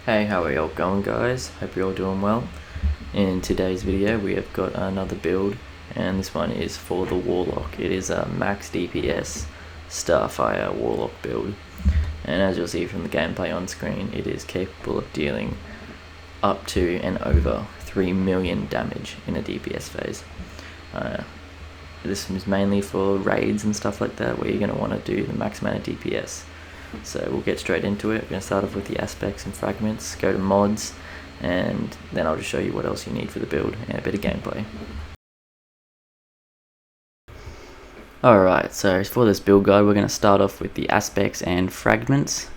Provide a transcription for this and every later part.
Hey, how are y'all going, guys? Hope you're all doing well. In today's video we have got another build, and this one is for the Warlock. It is a max DPS Starfire Warlock build, and as you'll see from the gameplay on screen, it is capable of dealing up to and over 3 million damage in a DPS phase. This is mainly for raids and stuff like that, where you're going to want to do the max amount of DPS. So we'll get straight into it. We're going to start off with the aspects and fragments, go to mods, and then I'll just show you what else you need for the build and a bit of gameplay. Alright, so for this build guide we're going to start off with the aspects and fragments.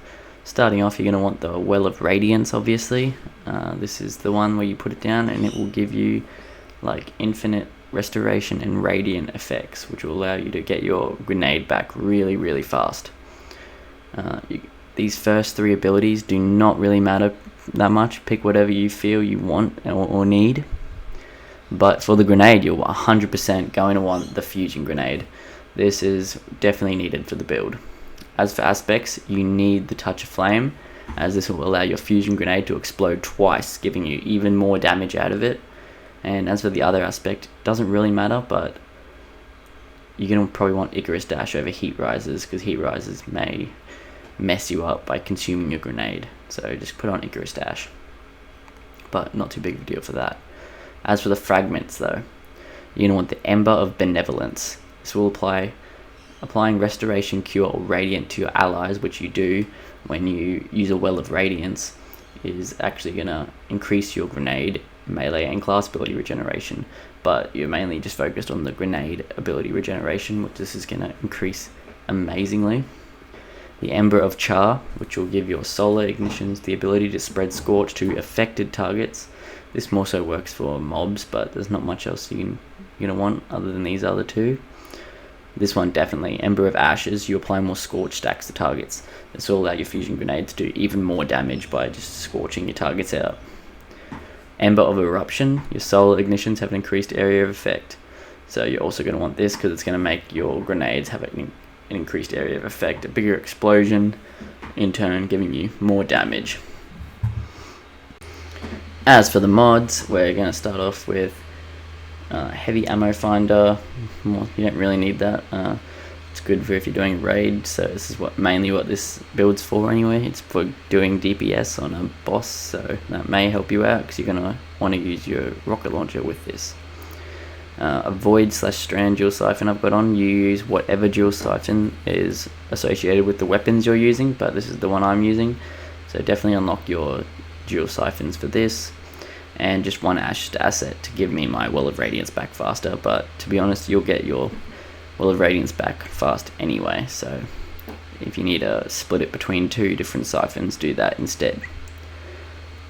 Starting off, you're going to want the Well of Radiance, obviously. This is the one where you put it down and it will give you like infinite restoration and radiant effects, which will allow you to get your grenade back really fast. These first three abilities do not really matter that much. Pick whatever you feel you want or need. But for the grenade, you're 100% going to want the fusion grenade. This is definitely needed for the build. As for aspects, you need the Touch of Flame, as this will allow your fusion grenade to explode twice, giving you even more damage out of it. And as for the other aspect, it doesn't really matter, but you're going to probably want Icarus Dash over Heat Rises, because Heat Rises may mess you up by consuming your grenade. So just put on Icarus Dash, but not too big of a deal for that. As for the fragments though, you're going to want the Ember of Benevolence. This will applying Restoration, Cure, or Radiant to your allies, which you do when you use a Well of Radiance, is actually going to increase your grenade melee and class ability regeneration, but you're mainly just focused on the grenade ability regeneration, which this is going to increase amazingly. The Ember of Char, which will give your solar ignitions the ability to spread Scorch to affected targets. This more so works for mobs, but there's not much else you're going to want other than these other two. This one definitely. Ember of Ashes, you apply more Scorch stacks to targets. This will allow your fusion grenade to do even more damage by just scorching your targets out. Ember of Eruption, your solar ignitions have an increased area of effect. So you're also going to want this because it's going to make your grenades have an increased area of effect, a bigger explosion, in turn giving you more damage. As for the mods, we're going to start off with Heavy Ammo Finder. You don't really need that. It's good for if you're doing raid, so this is mainly what this build's for anyway. It's for doing DPS on a boss, so that may help you out because you're going to want to use your rocket launcher with this. A Void/Strand dual siphon I've got on. You use whatever dual siphon is associated with the weapons you're using, but this is the one I'm using, so definitely unlock your dual siphons for this. And just one ashed asset to give me my Well of Radiance back faster, but to be honest, you'll get your Well of Radiance back fast anyway, so if you need to split it between two different siphons, do that instead.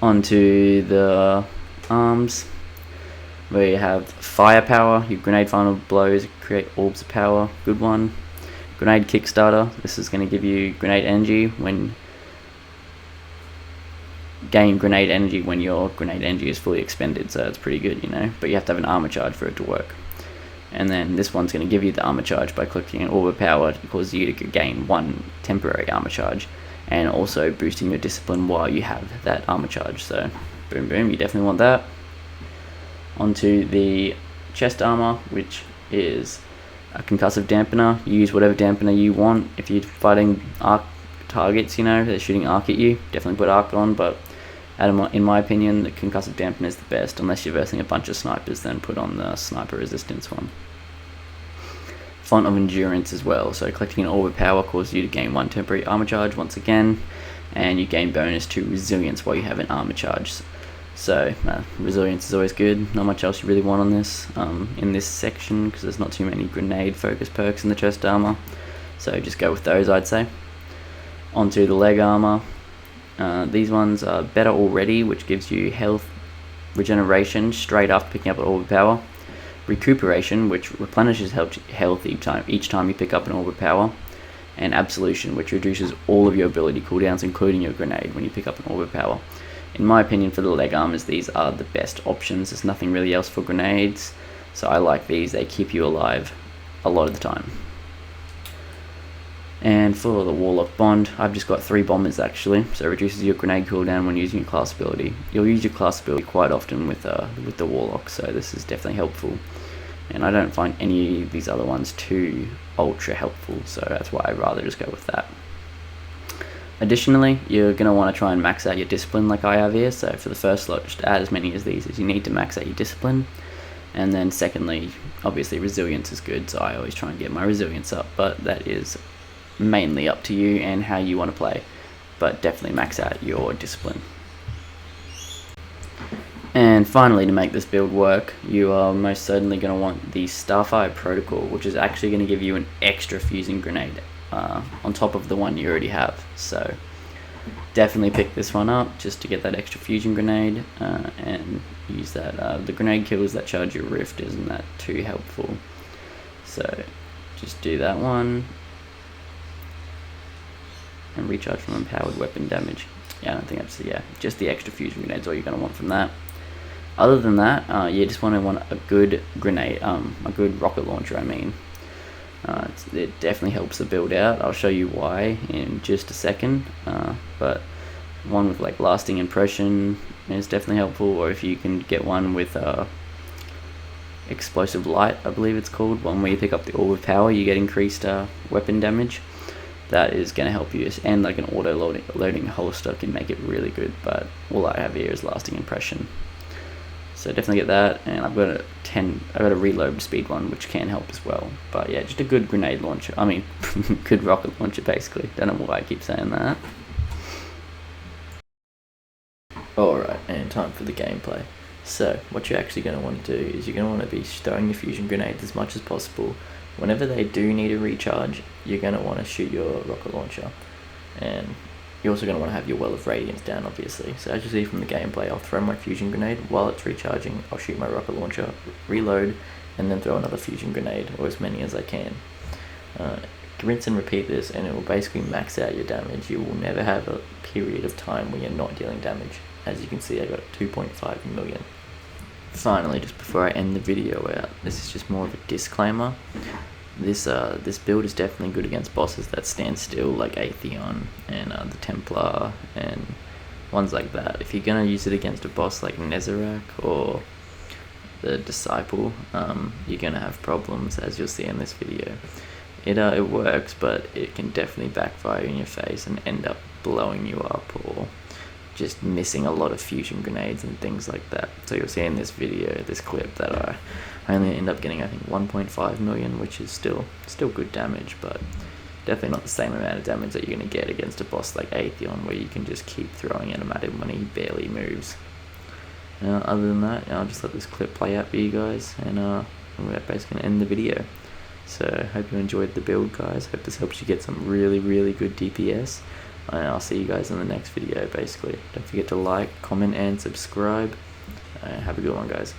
Onto the arms, where you have Firepower. Your grenade final blows create orbs of power, good one. Grenade Kickstarter, this is going to give you grenade energy when your grenade energy is fully expended, so it's pretty good, but you have to have an armor charge for it to work. And then this one's going to give you the armor charge by collecting an orb of power to cause you to gain one temporary armor charge, and also boosting your discipline while you have that armor charge. So boom boom, you definitely want that. Onto the chest armor, which is a concussive dampener. You use whatever dampener you want. If you're fighting arc targets, they're shooting arc at you, definitely put arc on, but in my opinion, the concussive dampener is the best. Unless you're versing a bunch of snipers, then put on the sniper resistance one. Font of Endurance as well, so collecting an orb of power causes you to gain one temporary armor charge once again, and you gain bonus to resilience while you have an armor charge. So resilience is always good. Not much else you really want on this in this section, because there's not too many grenade focus perks in the chest armor, so just go with those, I'd say. Onto the leg armor. These ones are better already, which gives you health regeneration straight after picking up an orb of power. Recuperation, which replenishes health each time you pick up an orb of power. And Absolution, which reduces all of your ability cooldowns, including your grenade, when you pick up an orb of power. In my opinion, for the leg armors, these are the best options. There's nothing really else for grenades, so I like these. They keep you alive a lot of the time. And for the Warlock Bond, I've just got 3 bombers actually, so it reduces your grenade cooldown when using your class ability. You'll use your class ability quite often with the Warlock, so this is definitely helpful. And I don't find any of these other ones too ultra helpful, so that's why I'd rather just go with that. Additionally, you're going to want to try and max out your discipline like I have here, so for the first slot, just add as many as these as you need to max out your discipline. And then secondly, obviously resilience is good, so I always try and get my resilience up, but that is mainly up to you and how you want to play, but definitely max out your discipline. And finally, to make this build work, you are most certainly going to want the Starfire protocol, which is actually going to give you an extra fusing grenade on top of the one you already have. So definitely pick this one up just to get that extra fusion grenade and use that. The grenade kills that charge your rift isn't that too helpful, so just do that one and recharge from empowered weapon damage. I don't think that's just the extra fusion grenades all you're going to want from that. Other than that, you just want a good grenade, a good rocket launcher. I mean, it definitely helps the build out. I'll show you why in just a second. But one with like lasting impression is definitely helpful, or if you can get one with explosive light, I believe it's called, one where you pick up the orb of power, you get increased weapon damage. That is going to help you, and like an auto loading holster can make it really good, but all I have here is lasting impression. So definitely get that, and I've got a reload speed one, which can help as well. But yeah, just a good grenade launcher. I mean, good rocket launcher basically. Don't know why I keep saying that. Alright, and time for the gameplay. So what you're actually going to want to do is you're going to want to be throwing your fusion grenades as much as possible. Whenever they do need a recharge, you're going to want to shoot your rocket launcher, and you're also going to want to have your well of radiance down, obviously. So as you see from the gameplay, I'll throw my fusion grenade. While it's recharging, I'll shoot my rocket launcher, reload, and then throw another fusion grenade, or as many as I can. Rinse and repeat this, and it will basically max out your damage. You will never have a period of time where you're not dealing damage. As you can see, I got 2.5 million. Finally, just before I end the video out, this is just more of a disclaimer. This build is definitely good against bosses that stand still, like Atheon and the Templar and ones like that. If you're gonna use it against a boss like Nezarec or the Disciple, you're gonna have problems, as you'll see in this video. It works, but it can definitely backfire in your face and end up blowing you up, or just missing a lot of fusion grenades and things like that. So you'll see in this video, this clip, that I only end up getting, I think, 1.5 million, which is still good damage, but definitely not the same amount of damage that you're going to get against a boss like Atheon, where you can just keep throwing at him when he barely moves. Other than that, I'll just let this clip play out for you guys, and we're basically going to end the video. So hope you enjoyed the build, guys. Hope this helps you get some really good DPS. And I'll see you guys in the next video, basically. Don't forget to like, comment, and subscribe. Have a good one, guys.